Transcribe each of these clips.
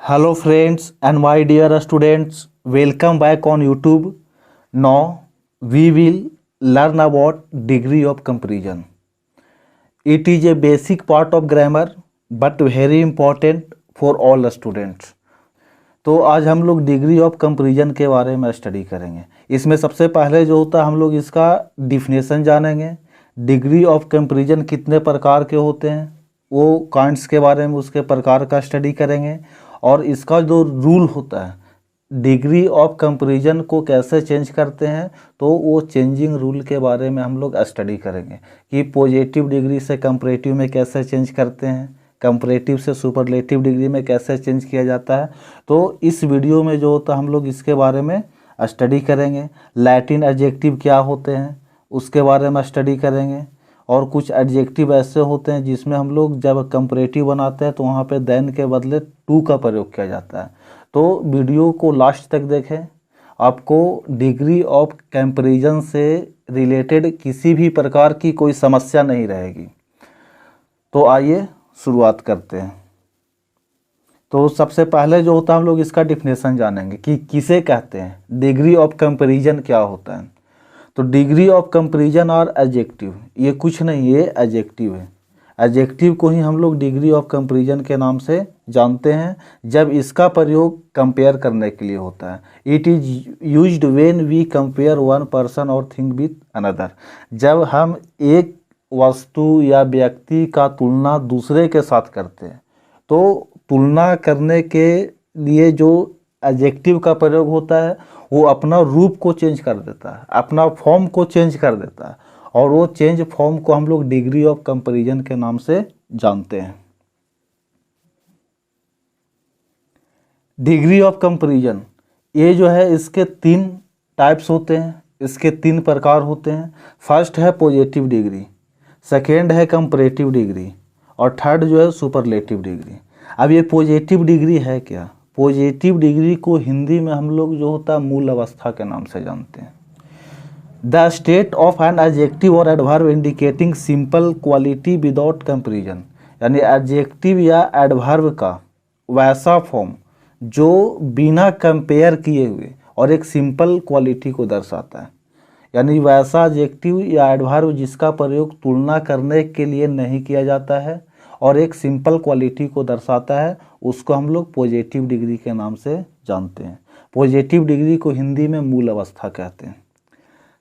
Hello friends and my dear students, welcome back on YouTube. Now we will learn about degree of comparison. It is a basic part of grammar but very important for all students. तो आज हम लोग degree of comparison के बारे में study करेंगे। इसमें सबसे पहले जो होता है हम लोग इसका डिफिनेशन जानेंगे। डिग्री ऑफ कंपैरिजन कितने प्रकार के होते हैं वो काइंड्स के बारे में उसके प्रकार का स्टडी करेंगे और इसका जो रूल होता है डिग्री ऑफ कंपैरिजन को कैसे चेंज करते हैं तो वो चेंजिंग रूल के बारे में हम लोग स्टडी करेंगे कि पॉजिटिव डिग्री से कंपैरेटिव में कैसे चेंज करते हैं, कंपैरेटिव से सुपरलेटिव डिग्री में कैसे चेंज किया जाता है। तो इस वीडियो में जो होता है हम लोग इसके बारे में स्टडी करेंगे। लैटिन एडजेक्टिव क्या होते हैं उसके बारे में स्टडी करेंगे और कुछ एडजेक्टिव ऐसे होते हैं जिसमें हम लोग जब कंपैरेटिव बनाते हैं तो वहाँ पे देन के बदले टू का प्रयोग किया जाता है। तो वीडियो को लास्ट तक देखें, आपको डिग्री ऑफ कंपैरिजन से रिलेटेड किसी भी प्रकार की कोई समस्या नहीं रहेगी। तो आइए शुरुआत करते हैं। तो सबसे पहले जो होता है हम लोग इसका डिफिनेशन जानेंगे कि किसे कहते हैं, डिग्री ऑफ कंपैरिजन क्या होता है। तो डिग्री ऑफ कंपैरिजन और एडजेक्टिव ये कुछ नहीं, ये एडजेक्टिव है। एडजेक्टिव को ही हम लोग डिग्री ऑफ कंपैरिजन के नाम से जानते हैं जब इसका प्रयोग कंपेयर करने के लिए होता है। It is used when we compare one person और थिंग विथ अनदर। जब हम एक वस्तु या व्यक्ति का तुलना दूसरे के साथ करते हैं तो तुलना करने के लिए जो एडजेक्टिव का प्रयोग होता है वो अपना रूप को चेंज कर देता है, अपना फॉर्म को चेंज कर देता है और वो चेंज फॉर्म को हम लोग डिग्री ऑफ कंपैरिजन के नाम से जानते हैं। डिग्री ऑफ कंपैरिजन ये जो है इसके तीन टाइप्स होते हैं, इसके तीन प्रकार होते हैं। फर्स्ट है पॉजिटिव डिग्री, सेकेंड है कंपैरेटिव डिग्री और थर्ड जो है सुपरलेटिव डिग्री। अब ये पॉजिटिव डिग्री है क्या? पॉजिटिव डिग्री को हिंदी में हम लोग जो होता है मूल अवस्था के नाम से जानते हैं। The state of an adjective और adverb indicating simple quality without comparison, यानी एडजेक्टिव या एडवर्ब का वैसा फॉर्म जो बिना कंपेयर किए हुए और एक सिंपल क्वालिटी को दर्शाता है। यानी वैसा एडजेक्टिव या एडवर्ब जिसका प्रयोग तुलना करने के लिए नहीं किया जाता है और एक सिंपल क्वालिटी को दर्शाता है, उसको हम लोग पॉजिटिव डिग्री के नाम से जानते हैं। पॉजिटिव डिग्री को हिंदी में मूल अवस्था कहते हैं।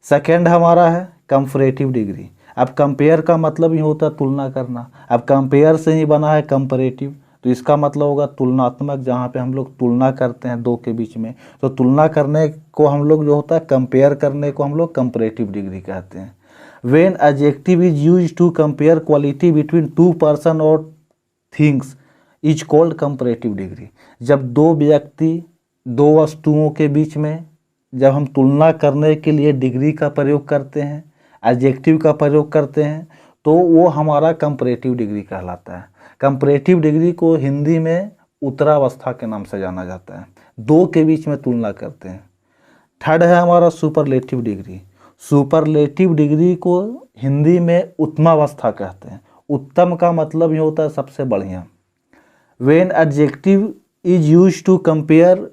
सेकेंड हमारा है कंपैरेटिव डिग्री। अब कंपेयर का मतलब ही होता है तुलना करना। अब कंपेयर से ही बना है कंपैरेटिव, तो इसका मतलब होगा तुलनात्मक, जहाँ पे हम लोग तुलना करते हैं दो के बीच में। तो तुलना करने को हम लोग जो होता है कंपेयर करने को हम लोग कंपैरेटिव डिग्री कहते हैं। When adjective is used to compare quality between two person or things is called comparative degree। जब दो व्यक्ति दो वस्तुओं के बीच में जब हम तुलना करने के लिए डिग्री का प्रयोग करते हैं, एडजेक्टिव का प्रयोग करते हैं, तो वो हमारा कंपैरेटिव डिग्री कहलाता है। कंपैरेटिव डिग्री को हिंदी में उत्तरावस्था के नाम से जाना जाता है, दो के बीच में तुलना करते हैं। थर्ड है हमारा सुपरलेटिव डिग्री। सुपरलेटिव डिग्री को हिंदी में उत्तमावस्था कहते हैं। उत्तम का मतलब ही होता है सबसे बढ़िया। When adjective is used to compare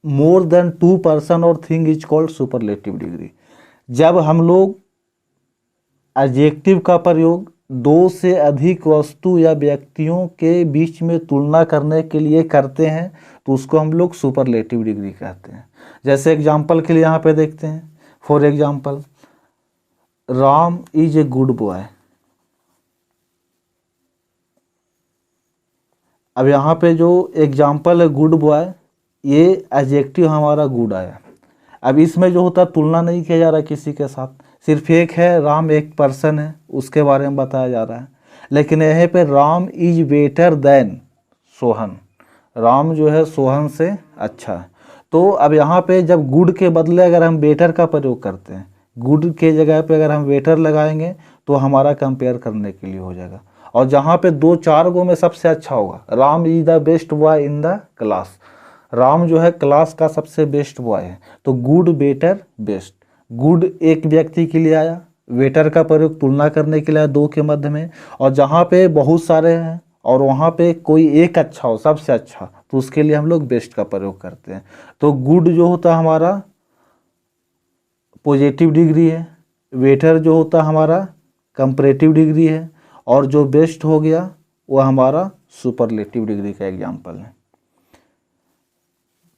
more than two person और thing is called superlative degree. जब हम लोग एडजेक्टिव का प्रयोग दो से अधिक वस्तु या व्यक्तियों के बीच में तुलना करने के लिए करते हैं तो उसको हम लोग सुपरलेटिव डिग्री कहते हैं। जैसे एग्जाम्पल के लिए यहाँ पे देखते हैं, for example Ram is a good boy. अब यहाँ पे जो एग्जाम्पल है गुड बॉय, ये एडजेक्टिव हमारा गुड आया। अब इसमें जो होता है तुलना नहीं किया जा रहा किसी के साथ, सिर्फ एक है राम, एक पर्सन है, उसके बारे में बताया जा रहा है। लेकिन यहाँ पे Ram is better than Sohan, Ram जो है सोहन से अच्छा है। तो अब यहाँ पे जब गुड के बदले अगर हम बेटर का प्रयोग करते हैं, गुड के जगह पे अगर हम बेटर लगाएंगे तो हमारा कंपेयर करने के लिए हो जाएगा। और जहाँ पे दो चार गो में सबसे अच्छा होगा, Ram is the best boy in the class, Ram जो है क्लास का सबसे बेस्ट बॉय है। तो गुड बेटर बेस्ट, गुड एक व्यक्ति के लिए आया, बेटर का प्रयोग तुलना करने के लिए आया दो के मध्य में। और जहाँ पे बहुत सारे हैं और वहाँ पे कोई एक अच्छा हो, सबसे अच्छा, तो उसके लिए हम लोग बेस्ट का प्रयोग करते हैं। तो गुड जो होता है हमारा पॉजिटिव डिग्री है, बेटर जो होता है हमारा कंपैरेटिव डिग्री है, और जो बेस्ट हो गया वो हमारा सुपरलेटिव डिग्री का एग्जाम्पल है।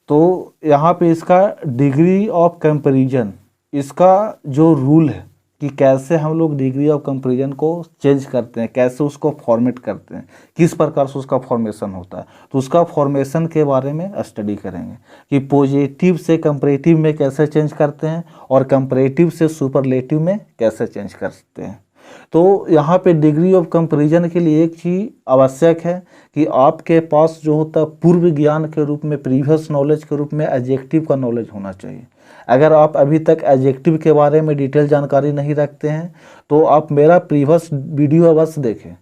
तो यहाँ पे इसका डिग्री ऑफ कंपैरिजन, इसका जो रूल है कि कैसे हम लोग डिग्री ऑफ कंपैरिजन को चेंज करते हैं, कैसे उसको फॉर्मेट करते हैं, किस प्रकार से उसका फॉर्मेशन होता है, तो उसका फॉर्मेशन के बारे में स्टडी करेंगे कि पॉजिटिव से कंपैरेटिव में कैसे चेंज करते हैं और कंपैरेटिव से सुपरलेटिव में कैसे चेंज करते हैं। तो यहाँ पे डिग्री ऑफ कंपैरिजन के लिए एक चीज़ आवश्यक है कि आपके पास जो होता है पूर्व ज्ञान के रूप में, प्रीवियस नॉलेज के रूप में एडजेक्टिव का नॉलेज होना चाहिए। अगर आप अभी तक एडजेक्टिव के बारे में डिटेल जानकारी नहीं रखते हैं तो आप मेरा प्रीवियस वीडियो अवश्य देखें,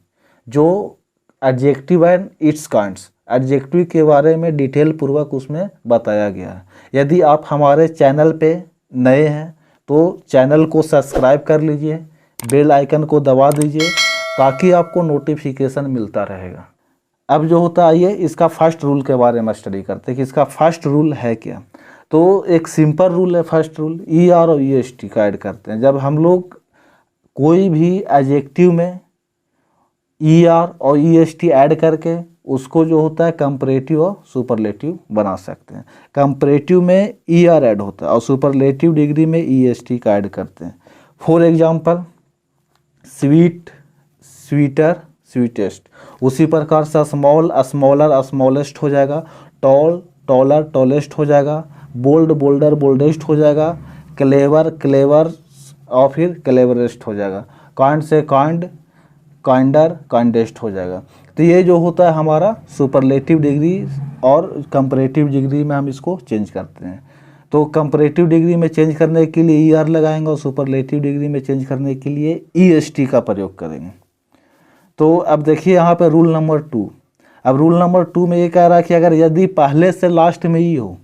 जो adjective and it's kinds, adjective के बारे में डिटेल पूर्वक उसमें बताया गया है। यदि आप हमारे चैनल पे नए हैं तो चैनल को सब्सक्राइब कर लीजिए, बेल आइकन को दबा दीजिए ताकि आपको नोटिफिकेशन मिलता रहेगा। अब जो होता है, आइए इसका फर्स्ट रूल के बारे में स्टडी करते हैं कि इसका फर्स्ट रूल है क्या। तो एक सिंपल रूल है फर्स्ट रूल, ई आर और ई एस टी का ऐड करते हैं। जब हम लोग कोई भी एडजेक्टिव में ई आर और ई एस टी ऐड करके उसको जो होता है कंपैरेटिव और सुपरलेटिव बना सकते हैं। कंपैरेटिव में ई आर ऐड होता है और सुपरलेटिव डिग्री में ई एस टी का ऐड करते हैं। For example sweet, sweeter, sweetest. उसी प्रकार से स्मॉल, स्मॉलर, स्मॉलेस्ट हो जाएगा, टॉल, टॉलर, टॉलेस्ट हो जाएगा, बोल्ड, बोल्डर, बोल्डेस्ट हो जाएगा, क्लेवर, क्लेवर और फिर क्लेवरेस्ट हो जाएगा, काइंड से काइंड, काइंडर, काइंडेस्ट हो जाएगा। तो ये जो होता है हमारा सुपरलेटिव डिग्री और कंपैरेटिव डिग्री में हम इसको चेंज करते हैं। तो कंपैरेटिव डिग्री में चेंज करने के लिए ई आर लगाएंगे और सुपरलेटिव डिग्री में चेंज करने के लिए ई एस टी का प्रयोग करेंगे। तो अब देखिए यहाँ पे रूल नंबर 2। अब रूल नंबर 2 में ये कह रहा है कि अगर यदि पहले से लास्ट में ई हो,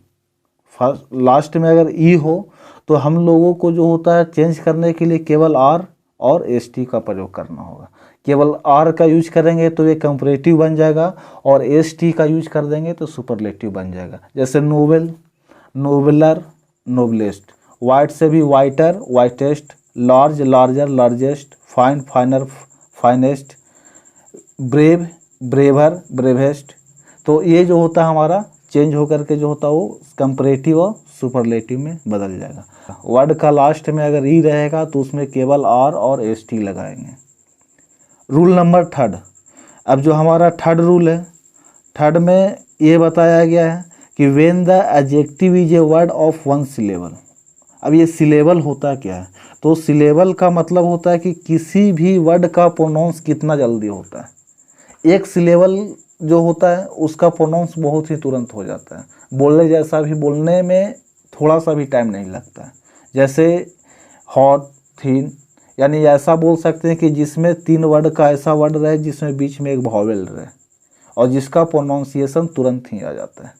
फर्स्ट लास्ट में अगर ई हो तो हम लोगों को जो होता है चेंज करने के लिए केवल आर और एस टी का प्रयोग करना होगा। केवल आर का यूज करेंगे तो ये कंपैरेटिव बन जाएगा और एस टी का यूज कर देंगे तो सुपरलेटिव बन जाएगा। जैसे नोवेल, नोबलर, नोबलेस्ट, वाइट से भी whiter, whitest, large, larger, largest, fine, finer, finest, brave, braver, bravest. तो ये जो होता है हमारा चेंज होकर के जो होता है वो कंपैरेटिव और सुपरलेटिव में बदल जाएगा। वर्ड का लास्ट में अगर ई रहेगा तो उसमें केवल आर और एस टी लगाएंगे। Rule number 3। अब जो हमारा थर्ड रूल है, थर्ड में ये बताया गया है कि when the adjective is a word of one syllable. अब ये सिलेबल होता क्या है, तो सिलेबल का मतलब होता है कि किसी भी वर्ड का प्रोनाउंस कितना जल्दी होता है। एक सिलेबल जो होता है उसका प्रोनाउंस बहुत ही तुरंत हो जाता है, बोलने जैसा भी, बोलने में थोड़ा सा भी टाइम नहीं लगता है। जैसे हॉट, थिन, यानी ऐसा बोल सकते हैं कि जिसमें 3 वर्ड का ऐसा वर्ड रहे जिसमें बीच में एक वॉवेल रहे और जिसका प्रोनाउंसिएशन तुरंत ही आ जाता है।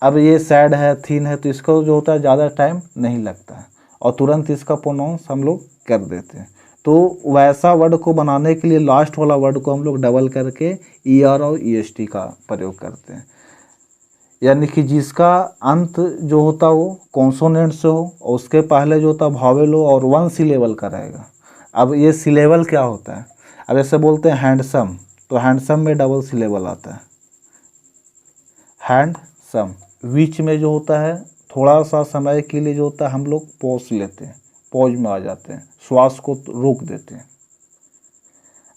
अब ये सैड है, थीन है, तो इसको जो होता है ज़्यादा टाइम नहीं लगता है और तुरंत इसका प्रोनाउंस हम लोग कर देते हैं। तो वैसा वर्ड को बनाने के लिए लास्ट वाला वर्ड को हम लोग डबल करके ई आर और ई एस टी का प्रयोग करते हैं, यानी कि जिसका अंत जो होता वो कॉन्सोनेंट से हो और उसके पहले जो होता वॉवेल हो और वन सिलेबल का रहेगा। अब ये सिलेबल क्या होता है, अब ऐसे बोलते हैं हैंडसम, तो हैंडसम में डबल सिलेबल आता है, हैंडसम। बीच में जो होता है थोड़ा सा समय के लिए जो होता है हम लोग पॉज लेते हैं, पॉज में आ जाते हैं, श्वास को रोक देते हैं।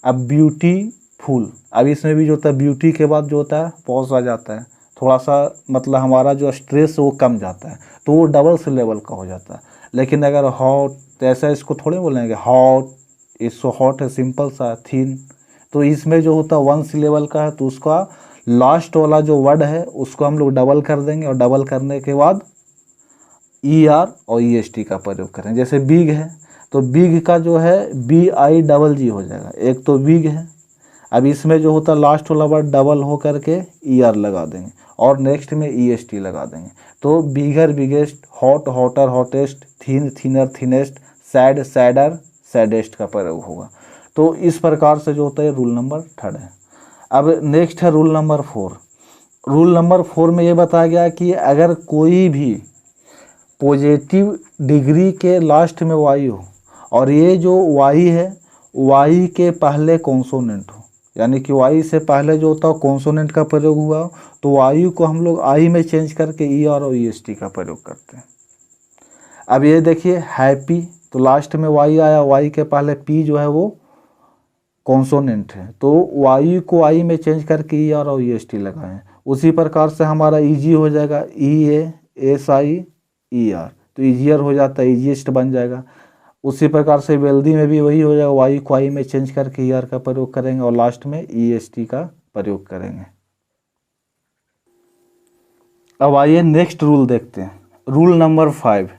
अब ब्यूटीफुल, अब इसमें भी जो होता है ब्यूटी के बाद जो होता है पॉज आ जाता है, थोड़ा सा मतलब हमारा जो स्ट्रेस वो कम जाता है, तो वो डबल सिलेबल का हो जाता है। लेकिन अगर हॉट, तो ऐसा इसको थोड़े बोलेंगे हॉट, इसको हॉट है सिंपल सा, थीन, तो इसमें जो होता है वन सिलेबल का है, तो उसका लास्ट वाला जो वर्ड है उसको हम लोग डबल कर देंगे और डबल करने के बाद ई आर और ई एस टी का प्रयोग करें। जैसे बिग है तो बिग का जो है बी आई डबल जी हो जाएगा, एक तो बिग है। अब इसमें जो होता है लास्ट वाला वर्ड डबल हो करके ई आर लगा देंगे और नेक्स्ट में ई एस टी लगा देंगे, तो bigger, biggest, hot, hotter, hottest, thin, thinner, thinnest, sad, sadder, saddest का प्रयोग होगा। तो इस प्रकार से जो होता है रूल नंबर 3 है। अब नेक्स्ट है रूल नंबर 4। रूल नंबर 4 में ये बताया गया कि अगर कोई भी पॉजिटिव डिग्री के लास्ट में वाई हो और ये जो वाई है वाई के पहले कॉन्सोनेंट हो, यानी कि वाई से पहले जो होता है कॉन्सोनेंट का प्रयोग हुआ हो, तो वायु को हम लोग आई में चेंज करके ई और ई एस टी का प्रयोग करते हैं। अब ये देखिए हैप्पी, तो लास्ट में वाई आया, वाई के पहले पी जो है वो कॉन्सोनेंट है, तो वायु को आई में चेंज करके ई और ई एस टी लगाएं। उसी प्रकार से हमारा ईजी हो जाएगा, E A S I E R, तो ईजियर हो जाता है, ईजीएस्ट बन जाएगा। उसी प्रकार से वेल्दी में भी वही हो जाएगा, वायु को आई में चेंज करके ई आर का प्रयोग करेंगे और लास्ट में ई एस टी का प्रयोग करेंगे। अब आइए नेक्स्ट रूल देखते हैं, रूल नंबर 5।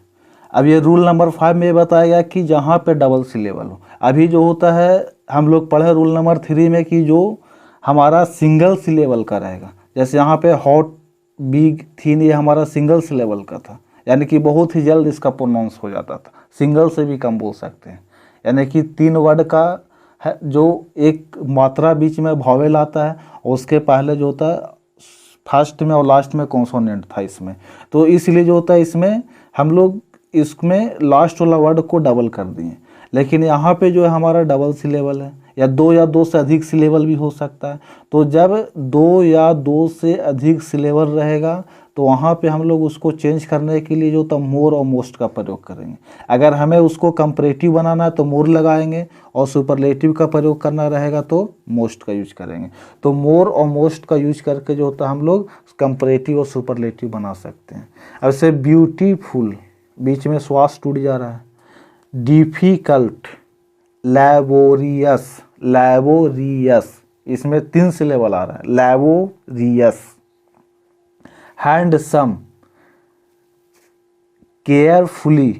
अब ये रूल नंबर 5 में बताया गया कि जहाँ पे डबल सिलेबल हो, अभी जो होता है हम लोग पढ़े रूल नंबर 3 में कि जो हमारा सिंगल सिलेबल का रहेगा, जैसे यहाँ पे हॉट बिग थिन ये हमारा सिंगल सिलेबल का था, यानी कि बहुत ही जल्द इसका प्रोनाउंस हो जाता था, सिंगल से भी कम बोल सकते हैं। यानी कि 3 वर्ड का है जो एक मात्रा बीच में वॉवेल आता है और उसके पहले जो होता है फर्स्ट में और लास्ट में कॉन्सोनेंट था इसमें, तो इसलिए जो होता है इसमें हम लोग इसमें लास्ट वाला वर्ड को डबल कर दिए। लेकिन यहाँ पे जो है हमारा डबल सिलेबल है, या दो से अधिक सिलेबल भी हो सकता है, तो जब 2 या 2 से अधिक सिलेबल रहेगा तो वहाँ पे हम लोग उसको चेंज करने के लिए जो होता मोर और मोस्ट का प्रयोग करेंगे। अगर हमें उसको कंपैरेटिव बनाना है तो मोर लगाएंगे और सुपरलेटिव का प्रयोग करना रहेगा तो मोस्ट का यूज करेंगे। तो मोर और मोस्ट का यूज करके जो होता है हम लोग कंपैरेटिव और सुपरलेटिव बना सकते हैं। अब जैसे ब्यूटीफुल, बीच में श्वास टूट जा रहा है, डिफिकल्ट, लैबोरियस, लैबोरियस इसमें 3 सिलेबल आ रहा है, लैबोरियस, हैंडसम, केयरफुली,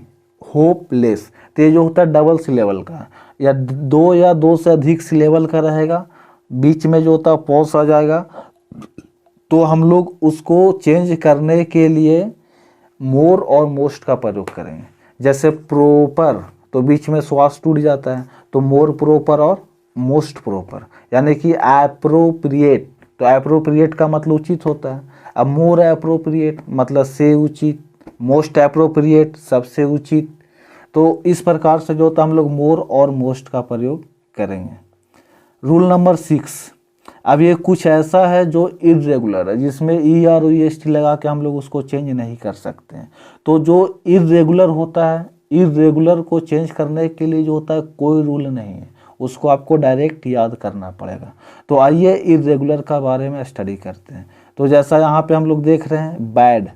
होपलेस, तो ये जो होता है डबल सिलेबल का, या 2 से अधिक सिलेबल का रहेगा, बीच में जो होता है पॉज आ जाएगा, तो हम लोग उसको चेंज करने के लिए मोर और मोस्ट का प्रयोग करेंगे। जैसे प्रॉपर, तो बीच में श्वास टूट जाता है, तो मोर प्रॉपर और मोस्ट प्रॉपर, यानी कि एप्रोप्रिएट, तो एप्रोप्रिएट का मतलब उचित होता है। अब मोर एप्रोप्रिएट मतलब से उचित, मोस्ट एप्रोप्रिएट सबसे उचित, तो इस प्रकार से जो होता है हम लोग मोर और मोस्ट का प्रयोग करेंगे। रूल नंबर 6, अब ये कुछ ऐसा है जो इर्रेगुलर है, जिसमें E R E S T लगा के हम लोग उसको चेंज नहीं कर सकते हैं। तो जो इर्रेगुलर होता है, इर्रेगुलर को चेंज करने के लिए जो होता है कोई रूल नहीं है, उसको आपको डायरेक्ट याद करना पड़ेगा। तो आइए इर्रेगुलर का बारे में स्टडी करते हैं। तो जैसा यहाँ पे हम लोग देख रहे हैं बैड,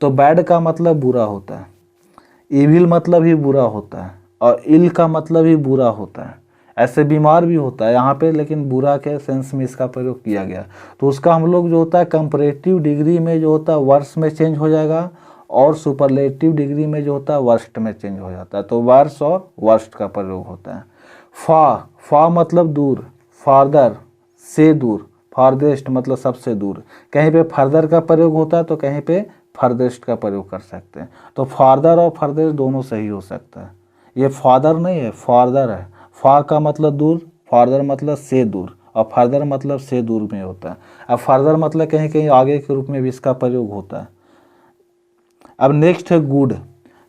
तो बैड का मतलब बुरा होता है, इविल मतलब ही बुरा होता है, और इल का मतलब ही बुरा होता है। ऐसे बीमार भी होता है यहाँ पे, लेकिन बुरा के सेंस में इसका प्रयोग किया गया, तो उसका हम लोग जो होता है कंपैरेटिव डिग्री में जो होता है वर्स में चेंज हो जाएगा, और सुपरलेटिव डिग्री में जो होता है वर्स्ट में चेंज हो जाता है, तो वर्स और वर्स्ट का प्रयोग होता है। फा मतलब दूर, फार्दर से दूर, फारदेस्ट मतलब सबसे दूर, कहीं पे फर्दर का प्रयोग होता है तो कहीं पे फर्देस्ट का प्रयोग कर सकते हैं। तो फार्दर और फर्देस्ट दोनों सही हो सकता है। ये फादर नहीं है, फार्दर है। फा का मतलब दूर, फार्दर मतलब से दूर, और फर्दर मतलब से दूर में होता है। अब फर्दर मतलब कहीं कहीं आगे के रूप में भी इसका प्रयोग होता है। अब नेक्स्ट है गुड,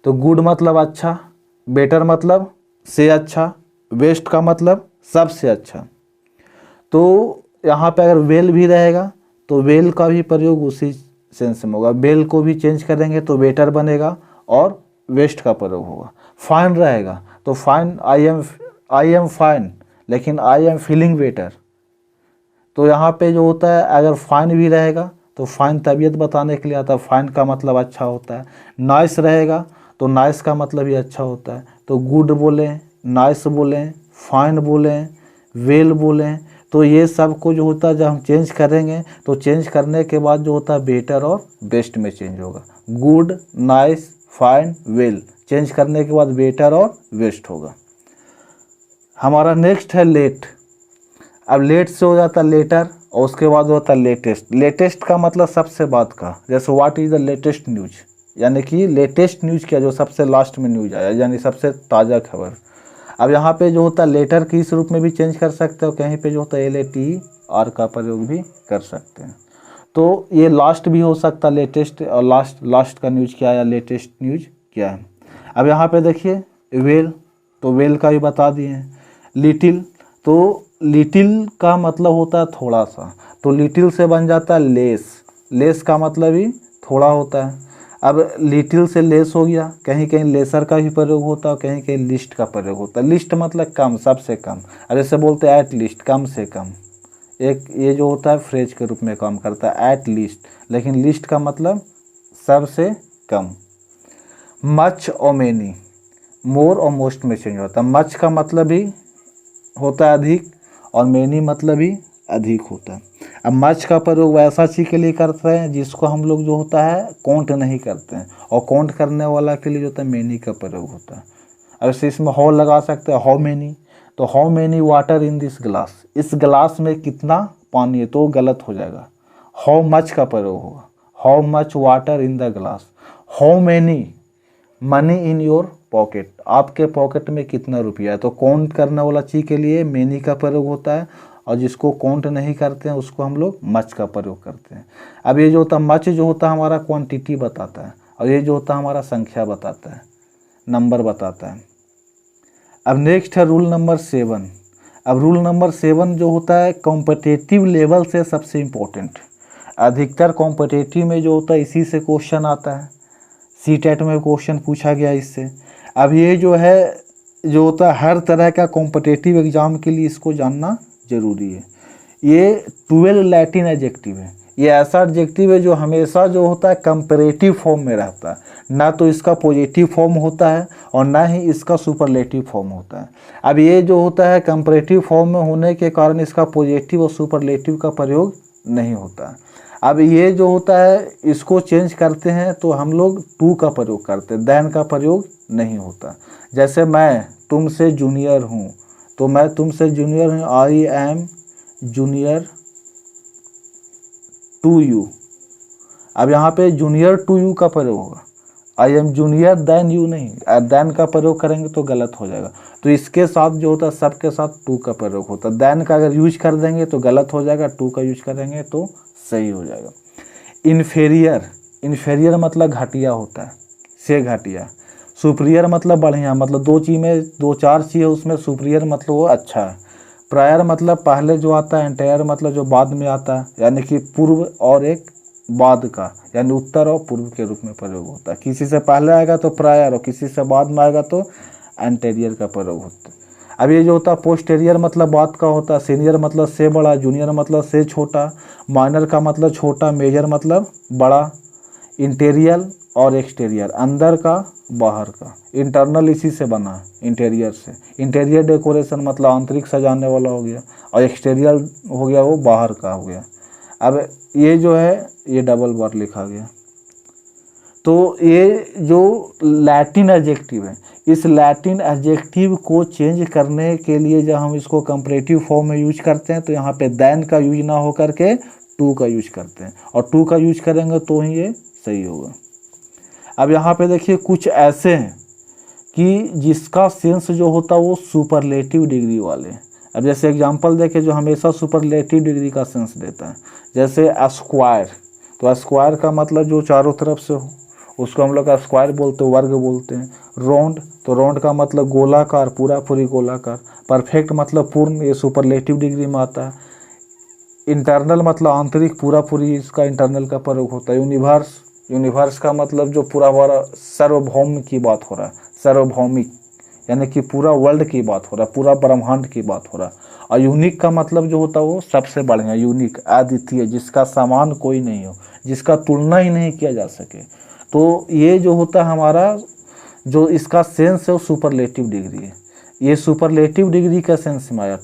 तो गुड मतलब अच्छा, बेटर मतलब से अच्छा, बेस्ट का मतलब सबसे अच्छा। तो यहाँ पे अगर वेल भी रहेगा तो वेल का भी प्रयोग उसी सेंस में होगा, वेल को भी चेंज करेंगे तो बेटर बनेगा और वेस्ट का प्रयोग होगा। फाइन रहेगा तो फाइन, आई एम फाइन, लेकिन आई एम फीलिंग बेटर, तो यहाँ पे जो होता है अगर फाइन भी रहेगा तो फाइन तबीयत बताने के लिए आता है, फाइन का मतलब अच्छा होता है। नाइस रहेगा तो नाइस का मतलब भी अच्छा होता है, तो गुड बोलें, नाइस बोलें, फाइन बोलें, वेल बोलें, तो ये सब को जो होता है जब हम चेंज करेंगे तो चेंज करने के बाद जो होता है बेटर और बेस्ट में चेंज होगा। Good, nice, fine, well change करने के बाद बेटर और बेस्ट होगा। हमारा नेक्स्ट है लेट। अब लेट से हो जाता है लेटर और उसके बाद होता है लेटेस्ट। लेटेस्ट का मतलब सबसे बाद का, जैसे what is the latest news, यानी कि लेटेस्ट न्यूज क्या, जो सबसे लास्ट में न्यूज आया, यानी सबसे ताज़ा खबर। अब यहाँ पे जो होता है लेटर के इस रूप में भी चेंज कर सकते हो, कहीं पे जो होता है LAT आर का प्रयोग भी कर सकते हैं। तो ये लास्ट भी हो सकता है, लेटेस्ट और लास्ट का न्यूज क्या है या लेटेस्ट न्यूज क्या है। अब यहाँ पे देखिए वेल, तो वेल का भी बता दिए हैं। लिटिल, तो लिटिल का मतलब होता है थोड़ा सा, तो लिटिल से बन जाता है लेस, लेस का मतलब ही थोड़ा होता है। अब लिटिल से लेस हो गया, कहीं कहीं लेसर का भी प्रयोग होता है, कहीं कहीं लिस्ट का प्रयोग होता है। लिस्ट मतलब कम, सबसे कम, अब जैसे बोलते हैं एट लिस्ट, कम से कम, एक ये जो होता है फ्रेज के रूप में काम करता है एट लीस्ट, लेकिन लिस्ट का मतलब सबसे कम। मच और मेनी, मोर और मोस्ट में चेंज होता है। मच का मतलब भी होता है अधिक, और मेनी मतलब भी अधिक होता है। अब मच का प्रयोग वैसा चीज के लिए करते हैं जिसको हम लोग जो होता है काउंट नहीं करते हैं, और काउंट करने वाला के लिए जो होता है मेनी का प्रयोग होता है। अब इसे इसमें हाउ लगा सकते हैं, हाउ मेनी, तो how many water in this glass, इस ग्लास में कितना पानी है, तो गलत हो जाएगा, हाउ मच का प्रयोग होगा, how much water in the glass. How many money in your pocket, आपके पॉकेट में कितना रुपया है, तो काउंट करने वाला चीज के लिए मेनी का प्रयोग होता है, और जिसको काउंट नहीं करते हैं उसको हम लोग मच का प्रयोग करते हैं। अब ये जो होता है मच जो होता है हमारा क्वांटिटी बताता है, और ये जो होता है हमारा संख्या बताता है, नंबर बताता है। अब नेक्स्ट है रूल नंबर 7। अब रूल नंबर 7 जो होता है कॉम्पिटिटिव लेवल से सबसे इम्पोर्टेंट, अधिकतर कॉम्पिटिटिव में जो होता है इसी से क्वेश्चन आता है, सीटेट में क्वेश्चन पूछा गया इससे। अब ये जो है जो होता है हर तरह का कॉम्पिटिटिव एग्जाम के लिए इसको जानना जरूरी है। ये 12 लैटिन एडजेक्टिव है, ये ऐसा एडजेक्टिव है जो हमेशा जो होता है कंपैरेटिव फॉर्म में रहता है, ना तो इसका पॉजिटिव फॉर्म होता है और ना ही इसका सुपरलेटिव फॉर्म होता है। अब ये जो होता है कंपैरेटिव फॉर्म में होने के कारण इसका पॉजिटिव और सुपरलेटिव का प्रयोग नहीं होता है। अब ये जो होता है इसको चेंज करते हैं तो हम लोग टू का प्रयोग करते हैं, देन का प्रयोग नहीं होता। जैसे मैं तुमसे जूनियर हूँ, तो मैं तुमसे जूनियर हूँ, I am junior to you. अब यहाँ पे जूनियर टू यू का प्रयोग होगा, I am junior than you नहीं, देन का प्रयोग करेंगे तो गलत हो जाएगा। तो इसके साथ जो होता है सबके साथ टू का प्रयोग होता है। देन का अगर यूज कर देंगे तो गलत हो जाएगा, टू का यूज करेंगे तो सही हो जाएगा। इन्फेरियर, इन्फेरियर मतलब घटिया होता है, से घटिया। सुपीरियर मतलब बढ़िया, मतलब दो चीज में दो चार चीज है उसमें सुपीरियर मतलब वो अच्छा है। प्रायर मतलब पहले जो आता है, एंटायर मतलब जो बाद में आता है, यानी कि पूर्व और एक बाद का, यानी उत्तर और पूर्व के रूप में प्रयोग होता है। किसी से पहले आएगा तो प्रायर और किसी से बाद में आएगा तो एंटेरियर का प्रयोग होता है। अब ये जो होता है पोस्टेरियर मतलब बाद का होता है, सीनियर मतलब से बड़ा, जूनियर मतलब से छोटा, माइनर का मतलब छोटा, मेजर मतलब बड़ा, इंटीरियर और एक्सटीरियर अंदर का बाहर का, इंटरनल इसी से बना है इंटीरियर से। इंटीरियर डेकोरेशन मतलब आंतरिक सजाने वाला हो गया, और एक्सटीरियर हो गया वो बाहर का हो गया। अब ये जो है ये डबल बार लिखा गया। तो ये जो लैटिन एडजेक्टिव है, इस लैटिन एडजेक्टिव को चेंज करने के लिए जब हम इसको कंपैरेटिव फॉर्म में यूज करते हैं तो यहाँ पे देन का यूज ना हो करके टू का यूज करते हैं, और टू का यूज करेंगे तो ही ये सही होगा। अब यहाँ पे देखिए कुछ ऐसे हैं कि जिसका सेंस जो होता है वो सुपरलेटिव डिग्री वाले। अब जैसे एग्जांपल देखें जो हमेशा सुपरलेटिव डिग्री का सेंस देता है, जैसे स्क्वायर, तो स्क्वायर का मतलब जो चारों तरफ से हो उसको हम लोग स्क्वायर बोलते हैं, वर्ग बोलते हैं। राउंड, तो राउंड का मतलब गोलाकार, पूरा पूरी गोलाकार। परफेक्ट मतलब पूर्ण, ये सुपरलेटिव डिग्री में आता है। इंटरनल मतलब आंतरिक, पूरा पूरी इसका इंटरनल का प्रयोग होता है। यूनिवर्स, यूनिवर्स का मतलब जो पूरा पूरा सार्वभौम की बात हो रहा है, सार्वभौमिक यानी कि पूरा वर्ल्ड की बात हो रहा है, पूरा ब्रह्मांड की बात हो रहा है। और यूनिक का मतलब जो होता है वो सबसे बढ़िया, यूनिक, अद्वितीय, जिसका समान कोई नहीं हो, जिसका तुलना ही नहीं किया जा सके। तो ये जो होता है हमारा जो इसका सेंस है वो सुपरलेटिव डिग्री है, ये सुपरलेटिव डिग्री का सेंस में आया।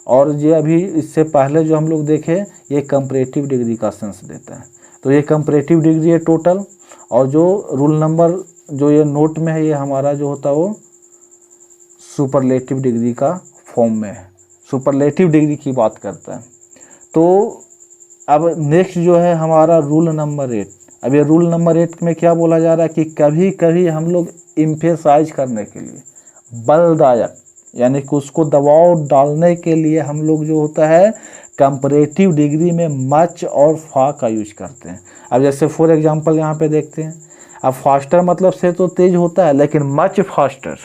और ये अभी इससे पहले जो हम लोग देखे ये कंपैरेटिव डिग्री का सेंस देता है। तो ये कंपैरेटिव डिग्री है टोटल, और जो रूल नंबर जो ये नोट में है ये हमारा जो होता है वो सुपरलेटिव डिग्री का फॉर्म में है, सुपरलेटिव डिग्री की बात करता है। तो अब नेक्स्ट जो है हमारा रूल नंबर 8। अब ये रूल नंबर 8 में क्या बोला जा रहा है कि कभी कभी हम लोग एम्फेसाइज करने के लिए, बलदायक यानी कि उसको दबाव डालने के लिए हम लोग जो होता है कंपैरेटिव डिग्री में मच और फा का यूज करते हैं। अब जैसे फॉर एग्जांपल यहाँ पे देखते हैं, अब फास्टर मतलब से तो तेज होता है, लेकिन मच फास्टर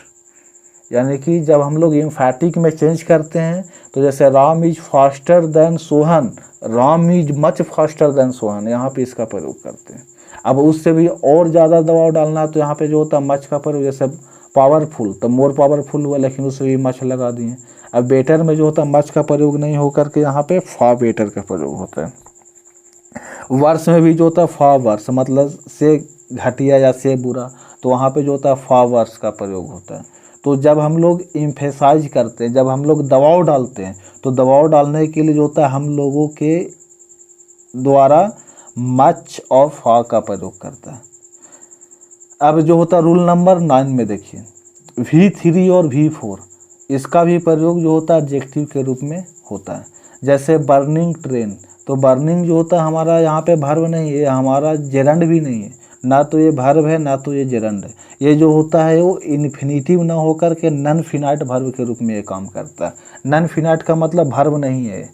यानी कि जब हम लोग एम्फैटिक में चेंज करते हैं तो जैसे Ram is faster than Sohan, Ram is much faster than Sohan, यहाँ पे इसका प्रयोग करते हैं। अब उससे भी और ज़्यादा दबाव डालना तो यहाँ पे जो होता है मच का प्रयोग, जैसे पावरफुल तो मोर पावरफुल हुआ, लेकिन उससे भी मच लगा दिए। अब बेटर में जो होता है मच का प्रयोग नहीं होकर के यहाँ पे फा बेटर का प्रयोग होता है। वर्ष में भी जो होता है फा वर्ष मतलब से घटिया या से बुरा, तो वहाँ पे जो होता है फा वर्ष का प्रयोग होता है। तो जब हम लोग एम्फेसाइज करते हैं, जब हम लोग दबाव डालते हैं, तो दबाव डालने के लिए जो होता है हम लोगों के द्वारा मच और फा का प्रयोग करता है। अब जो होता है रूल नंबर 9 में देखिए, V3 और V4 इसका भी प्रयोग जो होता है एडजेक्टिव के रूप में होता है। जैसे बर्निंग ट्रेन, तो बर्निंग जो होता है हमारा यहाँ पे वर्ब नहीं है, हमारा जेरंड भी नहीं है, ना तो ये वर्ब है ना तो ये जेरंड है। ये जो होता है वो इन्फिनिटिव ना होकर के नॉन फिनाइट वर्ब के रूप में ये काम करता है। नॉन फिनाइट का मतलब वर्ब नहीं है,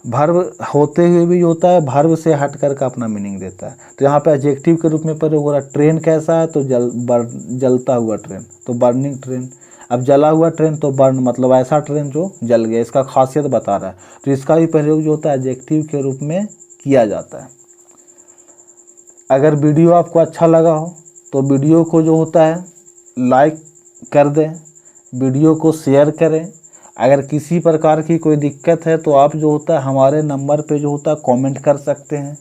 वर्ब होते हुए भी होता है, वर्ब से हट कर का अपना मीनिंग देता है। तो यहाँ पे एडजेक्टिव के रूप में प्रयोग हो रहा है। ट्रेन कैसा है तो जलता हुआ ट्रेन, तो बर्निंग ट्रेन। अब जला हुआ ट्रेन तो बर्न मतलब ऐसा ट्रेन जो जल गया, इसका खासियत बता रहा है। तो इसका भी प्रयोग जो होता है एडजेक्टिव के रूप में किया जाता है। अगर वीडियो आपको अच्छा लगा हो तो वीडियो को जो होता है लाइक कर दें, वीडियो को शेयर करें। अगर किसी प्रकार की कोई दिक्कत है तो आप जो होता है हमारे नंबर पे जो होता है कमेंट कर सकते हैं।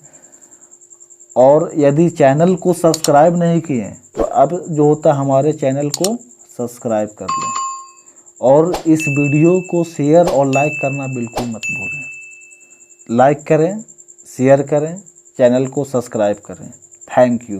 और यदि चैनल को सब्सक्राइब नहीं किए तो अब जो होता है हमारे चैनल को सब्सक्राइब कर लें। और इस वीडियो को शेयर और लाइक करना बिल्कुल मत भूलें। लाइक करें, शेयर करें, चैनल को सब्सक्राइब करें। Thank you.